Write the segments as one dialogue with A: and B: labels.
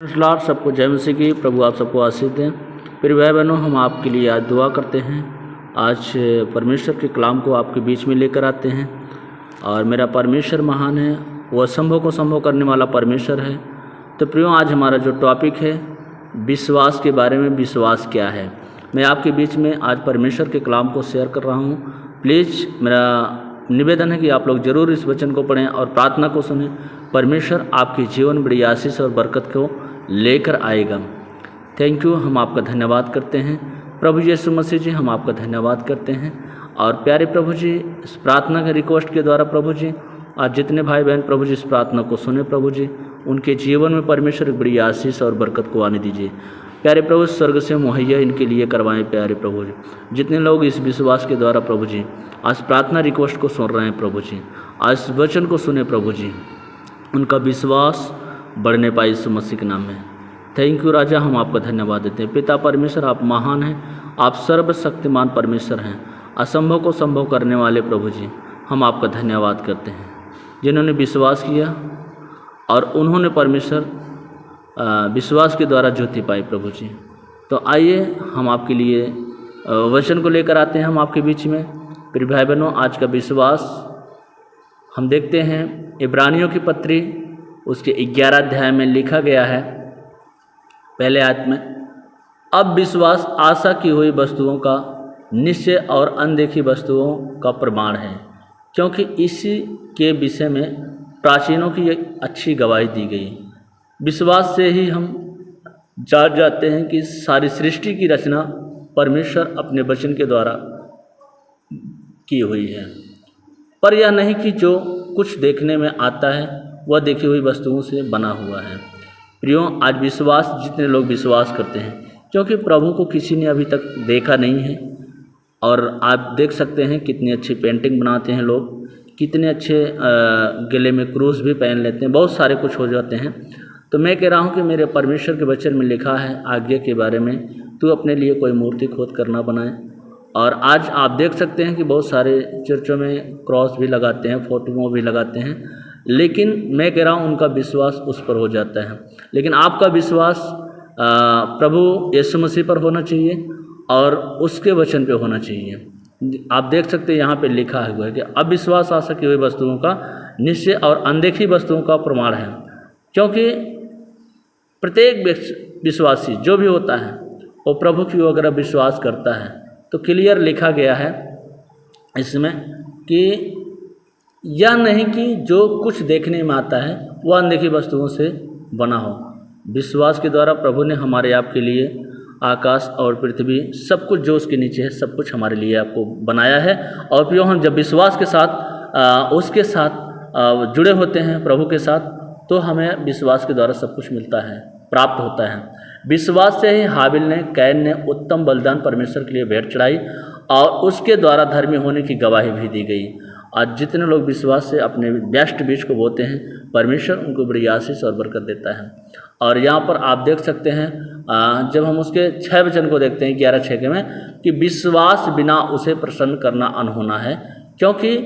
A: नमस्कार सबको, जय मसीह की। प्रभु आप सबको आशीष दें। प्रिय भाई बहनों, हम आपके लिए आज दुआ करते हैं। आज परमेश्वर के कलाम को आपके बीच में लेकर आते हैं और मेरा परमेश्वर महान है, वह असंभव को संभव करने वाला परमेश्वर है। तो प्रियो, आज हमारा जो टॉपिक है विश्वास के बारे में, विश्वास क्या है। मैं आपके बीच में आज परमेश्वर के कलाम को शेयर कर रहा हूँ। प्लीज़ मेरा निवेदन है कि आप लोग ज़रूर इस वचन को पढ़ें और प्रार्थना को सुनें। परमेश्वर आपके जीवन में बड़ी आशीष और बरकत को लेकर आएगा। Thank you. हम आपका धन्यवाद करते हैं प्रभु यीशु मसीह जी, हम आपका धन्यवाद करते हैं। और प्यारे प्रभु जी, इस प्रार्थना के रिक्वेस्ट के द्वारा प्रभु जी, आज जितने भाई बहन प्रभु जी इस प्रार्थना को सुने प्रभु जी, उनके जीवन में परमेश्वर एक बड़ी आशीष और बरकत को आने दीजिए। प्यारे प्रभु, स्वर्ग से मुहैया इनके लिए करवाएं। प्यारे प्रभु जी, जितने लोग इस विश्वास के द्वारा प्रभु जी आज प्रार्थना रिक्वेस्ट को सुन रहे हैं प्रभु जी, आज इस वचन को सुने प्रभु जी, उनका विश्वास बढ़ने पाए यीशु मसीह के नाम में। थैंक यू राजा, हम आपका धन्यवाद देते हैं। पिता परमेश्वर, आप महान हैं, आप सर्वशक्तिमान परमेश्वर हैं, असंभव को संभव करने वाले प्रभु जी, हम आपका धन्यवाद करते हैं। जिन्होंने विश्वास किया और उन्होंने परमेश्वर विश्वास के द्वारा ज्योति पाई प्रभु जी। तो आइए हम आपके लिए वचन को लेकर आते हैं हम आपके बीच में। प्रिय भाई बहनों, आज का विश्वास हम देखते हैं इब्रानियों की पत्री उसके 11 अध्याय में लिखा गया है, पहले आयत में, अब विश्वास आशा की हुई वस्तुओं का निश्चय और अनदेखी वस्तुओं का प्रमाण है, क्योंकि इसी के विषय में प्राचीनों की एक अच्छी गवाही दी गई। विश्वास से ही हम जान जाते हैं कि सारी सृष्टि की रचना परमेश्वर अपने वचन के द्वारा की हुई है, पर यह नहीं कि जो कुछ देखने में आता है वह देखी हुई वस्तुओं से बना हुआ है। प्रियो, आज विश्वास, जितने लोग विश्वास करते हैं, क्योंकि प्रभु को किसी ने अभी तक देखा नहीं है, और आप देख सकते हैं कितनी अच्छी पेंटिंग बनाते हैं लोग, कितने अच्छे गले में क्रूस भी पहन लेते हैं, बहुत सारे कुछ हो जाते हैं। तो मैं कह रहा हूँ कि मेरे परमेश्वर के वचन में लिखा है आज्ञा के बारे में, तू अपने लिए कोई मूर्ति खोद कर ना बनाए। और आज आप देख सकते हैं कि बहुत सारे चर्चों में क्रॉस भी लगाते हैं, फोटो भी लगाते हैं, लेकिन मैं कह रहा हूँ उनका विश्वास उस पर हो जाता है। लेकिन आपका विश्वास प्रभु यीशु मसीह पर होना चाहिए और उसके वचन पे होना चाहिए। आप देख सकते हैं यहाँ पे लिखा हुआ है कि अब विश्वास आशा की हुई वस्तुओं का निश्चय और अनदेखी वस्तुओं का प्रमाण है, क्योंकि प्रत्येक विश्वासी जो भी होता है वो प्रभु की ओर अगर विश्वास करता है तो क्लियर लिखा गया है इसमें कि यह नहीं कि जो कुछ देखने में आता है वह अनदेखी वस्तुओं से बना हो। विश्वास के द्वारा प्रभु ने हमारे आपके लिए आकाश और पृथ्वी, सब कुछ जो उसके नीचे है, सब कुछ हमारे लिए आपको बनाया है। और प्रियो, हम जब विश्वास के साथ उसके साथ जुड़े होते हैं प्रभु के साथ, तो हमें विश्वास के द्वारा सब कुछ मिलता है, प्राप्त होता है। विश्वास से ही हाबिल ने, कैन ने उत्तम बलिदान परमेश्वर के लिए भेंट चढ़ाई और उसके द्वारा धर्मी होने की गवाही भी दी गई। आज जितने लोग विश्वास से अपने बेस्ट बीज को बोते हैं, परमेश्वर उनको बड़ी आशीष और बरकत देता है। और यहाँ पर आप देख सकते हैं जब हम उसके 6 वचन को देखते हैं 11:6 में, कि विश्वास बिना उसे प्रसन्न करना अनहोना है, क्योंकि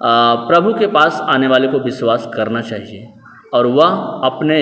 A: प्रभु के पास आने वाले को विश्वास करना चाहिए और वह अपने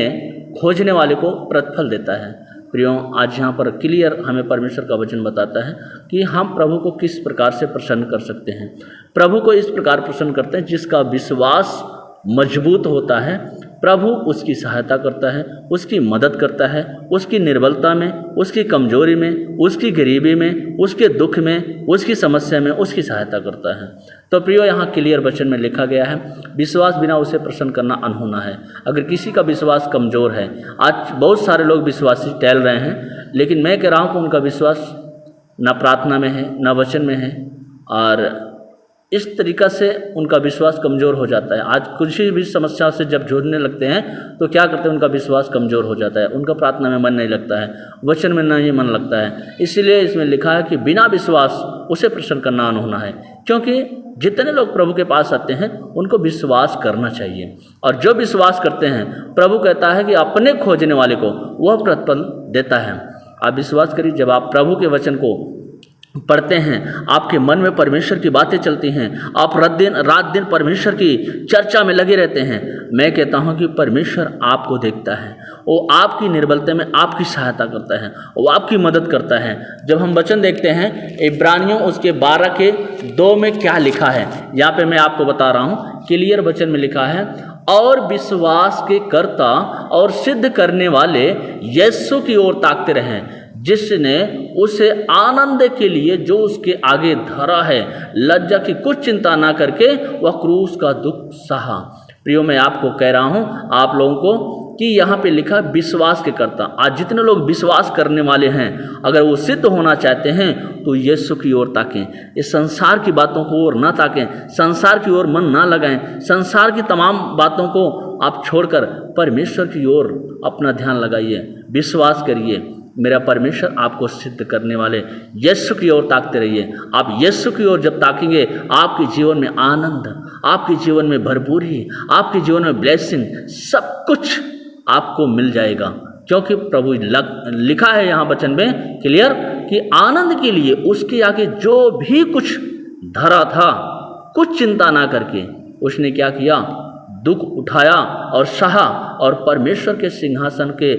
A: खोजने वाले को प्रतिफल देता है। प्रियो, आज यहाँ पर क्लियर हमें परमेश्वर का वचन बताता है कि हम प्रभु को किस प्रकार से प्रसन्न कर सकते हैं। प्रभु को इस प्रकार प्रसन्न करते हैं जिसका विश्वास मजबूत होता है। प्रभु उसकी सहायता करता है, उसकी मदद करता है, उसकी निर्बलता में, उसकी कमजोरी में, उसकी गरीबी में, उसके दुख में, उसकी समस्या में उसकी सहायता करता है। तो प्रियो, यहाँ क्लियर वचन में लिखा गया है विश्वास बिना उसे प्रसन्न करना अनहोना है। अगर किसी का विश्वास कमज़ोर है, आज बहुत सारे लोग विश्वासी टहल रहे हैं, लेकिन मैं कह रहा हूँ कि उनका विश्वास न प्रार्थना में है, न वचन में है, और इस तरीक़ा से उनका विश्वास कमज़ोर हो जाता है। आज कुछ भी समस्या से जब जूझने लगते हैं तो क्या करते हैं, उनका विश्वास कमज़ोर हो जाता है, उनका प्रार्थना में मन नहीं लगता है, वचन में नहीं मन लगता है। इसीलिए इसमें लिखा है कि बिना विश्वास उसे प्रसन्न करना अनहोना है, क्योंकि जितने लोग प्रभु के पास आते हैं उनको विश्वास करना चाहिए, और जो विश्वास करते हैं प्रभु कहता है कि अपने खोजने वाले को वह प्रतिफल देता है। आप विश्वास करिए, जब आप प्रभु के वचन को पढ़ते हैं, आपके मन में परमेश्वर की बातें चलती हैं, आप रात दिन परमेश्वर की चर्चा में लगे रहते हैं, मैं कहता हूं कि परमेश्वर आपको देखता है, वो आपकी निर्बलता में आपकी सहायता करता है, वो आपकी मदद करता है। जब हम वचन देखते हैं इब्रानियों उसके 12 के 2 में क्या लिखा है, यहाँ पे मैं आपको बता रहा हूँ, क्लियर वचन में लिखा है, और विश्वास के कर्ता और सिद्ध करने वाले यीशु की ओर ताकते रहें, जिसने उसे आनंद के लिए जो उसके आगे धरा है, लज्जा की कुछ चिंता ना करके वह क्रूस का दुख सहा। प्रियो, मैं आपको कह रहा हूँ आप लोगों को कि यहाँ पे लिखा विश्वास के कर्ता। आज जितने लोग विश्वास करने वाले हैं, अगर वो सिद्ध होना चाहते हैं तो यीशु की ओर ताकें, इस संसार की बातों को ओर ना ताकें, संसार की ओर मन ना लगाएं, संसार की तमाम बातों को आप छोड़कर परमेश्वर की ओर अपना ध्यान लगाइए, विश्वास करिए। मेरा परमेश्वर आपको सिद्ध करने वाले यीशु की ओर ताकते रहिए। आप यीशु की ओर जब ताकेंगे, आपके जीवन में आनंद, आपके जीवन में भरपूरी, आपके जीवन में ब्लेसिंग, सब कुछ आपको मिल जाएगा। क्योंकि प्रभु लिखा है यहाँ वचन में क्लियर कि आनंद के लिए उसके आगे जो भी कुछ धरा था, कुछ चिंता ना करके उसने क्या किया, दुख उठाया और सहा, और परमेश्वर के सिंहासन के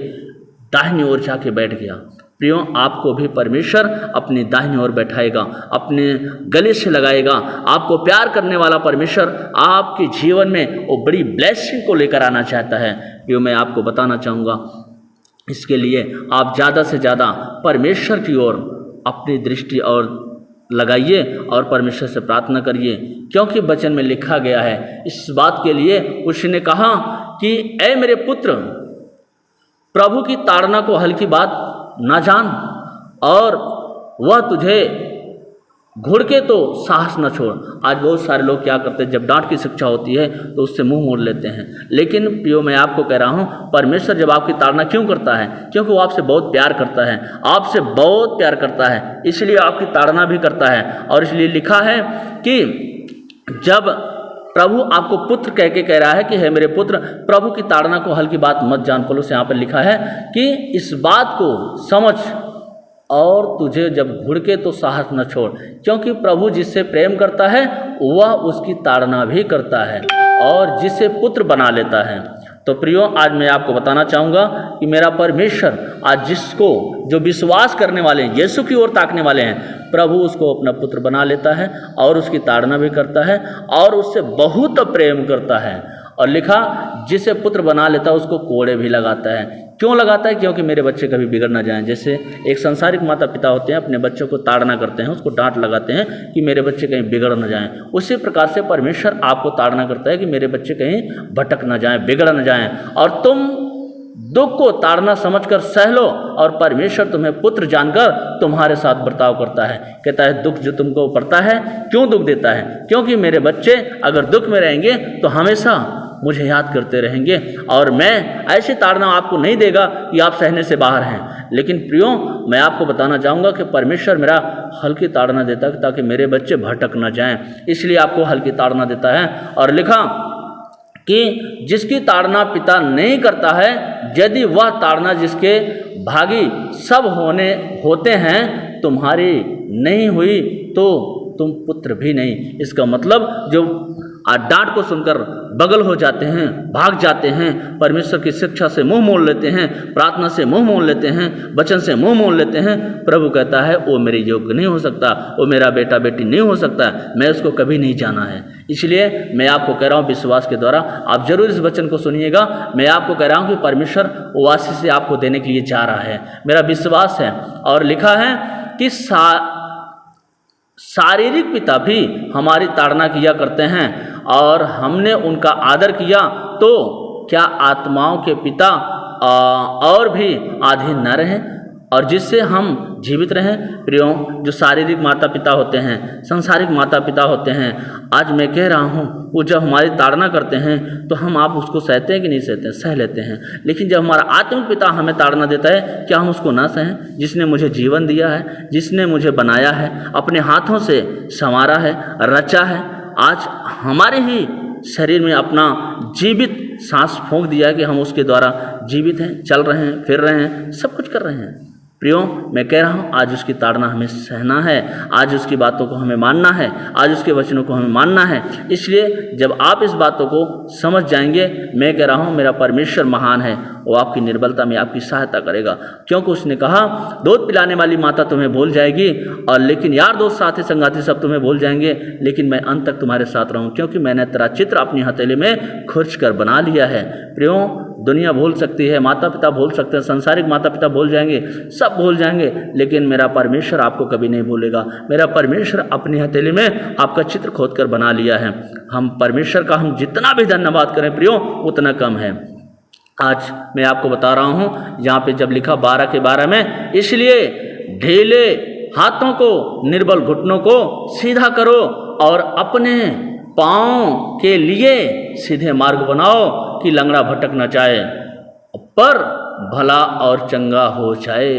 A: दाहिनी ओर जाके बैठ गया। प्रियो, आपको भी परमेश्वर अपनी दाहिनी ओर बैठाएगा, अपने गले से लगाएगा। आपको प्यार करने वाला परमेश्वर आपके जीवन में वो बड़ी ब्लेसिंग को लेकर आना चाहता है। प्रियो, मैं आपको बताना चाहूँगा, इसके लिए आप ज़्यादा से ज़्यादा परमेश्वर की ओर अपनी दृष्टि और लगाइए और परमेश्वर से प्रार्थना करिए, क्योंकि वचन में लिखा गया है इस बात के लिए। उसने कहा कि ऐ मेरे पुत्र, प्रभु की ताड़ना को हल्की बात ना जान, और वह तुझे घुड़के तो साहस न छोड़। आज बहुत सारे लोग क्या करते हैं, जब डांट की शिक्षा होती है तो उससे मुंह मोड़ लेते हैं। लेकिन प्रियो, मैं आपको कह रहा हूँ, परमेश्वर जब आपकी ताड़ना क्यों करता है, क्योंकि वो आपसे बहुत प्यार करता है, आपसे बहुत प्यार करता है, इसलिए आपकी ताड़ना भी करता है। और इसलिए लिखा है कि जब प्रभु आपको पुत्र कह के कह रहा है कि है मेरे पुत्र, प्रभु की ताड़ना को हल्की बात मत जान। पौलुस यहाँ पर लिखा है कि इस बात को समझ, और तुझे जब घुड़के तो साहस न छोड़, क्योंकि प्रभु जिससे प्रेम करता है वह उसकी ताड़ना भी करता है और जिसे पुत्र बना लेता है। तो प्रियो, आज मैं आपको बताना चाहूँगा कि मेरा परमेश्वर आज जिसको जो विश्वास करने वाले हैं, यीशु की ओर ताकने वाले हैं, प्रभु उसको अपना पुत्र बना लेता है और उसकी ताड़ना भी करता है और उससे बहुत प्रेम करता है। और लिखा, जिसे पुत्र बना लेता है उसको कोड़े भी लगाता है। क्यों लगाता है? क्योंकि मेरे बच्चे कभी बिगड़ ना जाएं। जैसे एक संसारिक माता पिता होते हैं, अपने बच्चों को ताड़ना करते हैं, उसको डांट लगाते हैं कि मेरे बच्चे कहीं बिगड़ ना जाएं। उसी प्रकार से परमेश्वर आपको ताड़ना करता है कि मेरे बच्चे कहीं भटक ना जाएं, बिगड़ ना जाएं। और तुम दुख को ताड़ना समझकर सह लो, और परमेश्वर तुम्हें पुत्र जानकर तुम्हारे साथ बर्ताव करता है। कहता है, दुख जो तुमको पड़ता है, क्यों दुख देता है? क्योंकि मेरे बच्चे अगर दुख में रहेंगे तो हमेशा मुझे याद करते रहेंगे, और मैं ऐसी ताड़ना आपको नहीं देगा कि आप सहने से बाहर हैं। लेकिन प्रियो, मैं आपको बताना चाहूँगा कि परमेश्वर मेरा हल्की ताड़ना देता है ताकि मेरे बच्चे भटक न जाएं, इसलिए आपको हल्की ताड़ना देता है। और लिखा कि जिसकी ताड़ना पिता नहीं करता है, यदि वह ताड़ना जिसके भागी सब होते हैं तुम्हारी नहीं हुई तो तुम पुत्र भी नहीं। इसका मतलब जो डांट को सुनकर बगल हो जाते हैं, भाग जाते हैं, परमेश्वर की शिक्षा से मुंह मोड़ लेते हैं, प्रार्थना से मुंह मोड़ लेते हैं, वचन से मुंह मोड़ लेते हैं, प्रभु कहता है वो मेरे योग्य नहीं हो सकता, वो मेरा बेटा बेटी नहीं हो सकता, मैं उसको कभी नहीं जाना है। इसलिए मैं आपको कह रहा हूँ, विश्वास के द्वारा आप जरूर इस वचन को सुनिएगा। मैं आपको कह रहा हूँ कि परमेश्वर वो आशीष से आपको देने के लिए जा रहा है, मेरा विश्वास है। और लिखा है कि शारीरिक पिता भी हमारी ताड़ना किया करते हैं और हमने उनका आदर किया, तो क्या आत्माओं के पिता और भी अधीन न रहें और जिससे हम जीवित रहें। प्रियो, जो शारीरिक माता पिता होते हैं, संसारिक माता पिता होते हैं, आज मैं कह रहा हूँ, वो जब हमारी ताड़ना करते हैं तो हम आप उसको सहते हैं कि नहीं सहते हैं? सह लेते हैं। लेकिन जब हमारा आत्मिक पिता हमें ताड़ना देता है, क्या हम उसको ना सहें? जिसने मुझे जीवन दिया है, जिसने मुझे बनाया है, अपने हाथों से संवारा है, रचा है, आज हमारे ही शरीर में अपना जीवित सांस फूंक दिया है कि हम उसके द्वारा जीवित हैं, चल रहे हैं, फिर रहे हैं, सब कुछ कर रहे हैं। प्रियो, मैं कह रहा हूँ आज उसकी ताड़ना हमें सहना है, आज उसकी बातों को हमें मानना है, आज उसके वचनों को हमें मानना है। इसलिए जब आप इस बातों को समझ जाएंगे, मैं कह रहा हूँ मेरा परमेश्वर महान है, वो आपकी निर्बलता में आपकी सहायता करेगा। क्योंकि उसने कहा दूध पिलाने वाली माता तुम्हें भूल जाएगी और लेकिन यार दोस्त साथी संगाती सब तुम्हें भूल जाएंगे, लेकिन मैं अंत तक तुम्हारे साथ रहूँ, क्योंकि मैंने तेरा चित्र अपनी हथेली में खुरच कर बना लिया है। प्रियो, दुनिया भूल सकती है, माता पिता भूल सकते हैं, संसारिक माता पिता भूल जाएंगे, सब भूल जाएंगे, लेकिन मेरा परमेश्वर आपको कभी नहीं भूलेगा। मेरा परमेश्वर अपनी हथेली में आपका चित्र खोद कर बना लिया है। हम परमेश्वर का हम जितना भी धन्यवाद करें प्रियो, उतना कम है। आज मैं आपको बता रहा हूँ यहाँ पे जब लिखा 12 के 12 में, इसलिए ढीले हाथों को, निर्बल घुटनों को सीधा करो और अपने पाँव के लिए सीधे मार्ग बनाओ कि लंगड़ा भटक न जाए पर भला और चंगा हो जाए।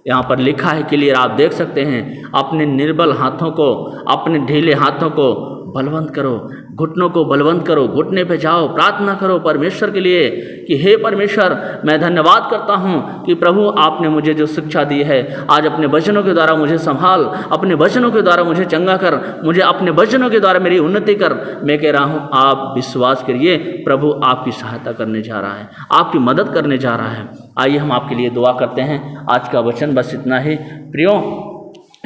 A: यहाँ पर लिखा है क्लियर, आप देख सकते हैं। अपने निर्बल हाथों को, अपने ढीले हाथों को बलवंत करो, घुटनों को बलवंत करो, घुटने पे जाओ, प्रार्थना करो परमेश्वर के लिए कि हे परमेश्वर, मैं धन्यवाद करता हूँ कि प्रभु आपने मुझे जो शिक्षा दी है, आज अपने वचनों के द्वारा मुझे संभाल, अपने वचनों के द्वारा मुझे चंगा कर, मुझे अपने वचनों के द्वारा मेरी उन्नति कर। मैं कह रहा हूँ आप विश्वास करिए, प्रभु आपकी सहायता करने जा रहा है, आपकी मदद करने जा रहा है। आइए हम आपके लिए दुआ करते हैं। आज का वचन बस इतना ही। प्रियो,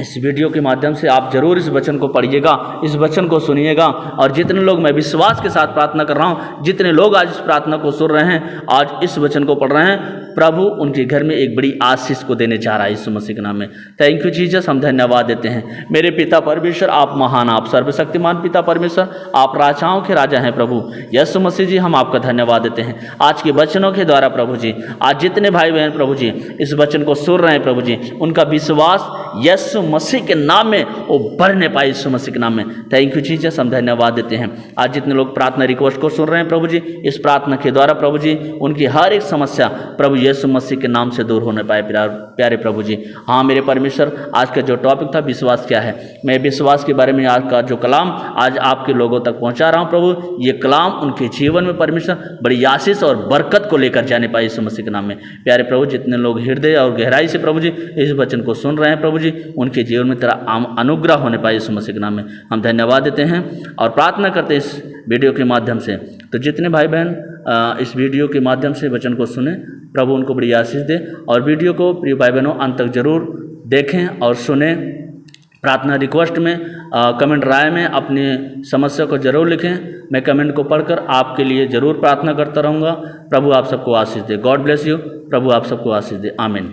A: इस वीडियो के माध्यम से आप जरूर इस वचन को पढ़िएगा, इस वचन को सुनिएगा, और जितने लोग, मैं विश्वास के साथ प्रार्थना कर रहा हूँ, जितने लोग आज इस प्रार्थना को सुन रहे हैं, आज इस वचन को पढ़ रहे हैं, प्रभु उनके घर में एक बड़ी आशीष को देने जा रहा है यीशु मसीह के नाम में। थैंक यू जीसस, हम धन्यवाद देते हैं। मेरे पिता परमेश्वर, आप महान, आप सर्वशक्तिमान पिता परमेश्वर, आप राजाओं के राजा हैं प्रभु यीशु मसीह जी, हम आपका धन्यवाद देते हैं आज के वचनों के द्वारा। प्रभु जी, आज जितने भाई बहन प्रभु जी इस वचन को सुन रहे हैं प्रभु जी, उनका विश्वास यीशु मसीह के नाम में वो बढ़ने पाए यीशु मसीह के नाम में। थैंक यू जीसस, हम धन्यवाद देते हैं। आज जितने लोग प्रार्थना रिक्वेस्ट को सुन रहे हैं प्रभु जी, इस प्रार्थना के द्वारा प्रभु जी उनकी हर एक समस्या प्रभु यीशु मसीह के नाम से दूर होने पाए प्यारे प्रभु जी। हाँ मेरे परमेश्वर, आज का जो टॉपिक था विश्वास क्या है, मैं विश्वास के बारे में आज का जो कलाम आज आपके लोगों तक पहुंचा रहा हूं प्रभु, ये कलाम उनके जीवन में परमेश्वर बड़ी आशीष और बरकत को लेकर जाने पाए यीशु मसीह के नाम में। प्यारे प्रभु, जितने लोग हृदय और गहराई से प्रभु जी इस वचन को सुन रहे हैं प्रभु जी, उनके जीवन में तेरा अनुग्रह होने पाए यीशु मसीह के नाम में। हम धन्यवाद देते हैं और प्रार्थना करते हैं इस वीडियो के माध्यम से। तो जितने भाई बहन इस वीडियो के माध्यम से वचन को सुने, प्रभु उनको बड़ी आशीष दे, और वीडियो को प्रिय भाई बहनों अंत तक जरूर देखें और सुने। प्रार्थना रिक्वेस्ट में कमेंट राय में अपनी समस्या को जरूर लिखें, मैं कमेंट को पढ़कर आपके लिए जरूर प्रार्थना करता रहूँगा। प्रभु आप सबको आशीष दे। God bless you. प्रभु आप सबको आशीष दे। आमीन।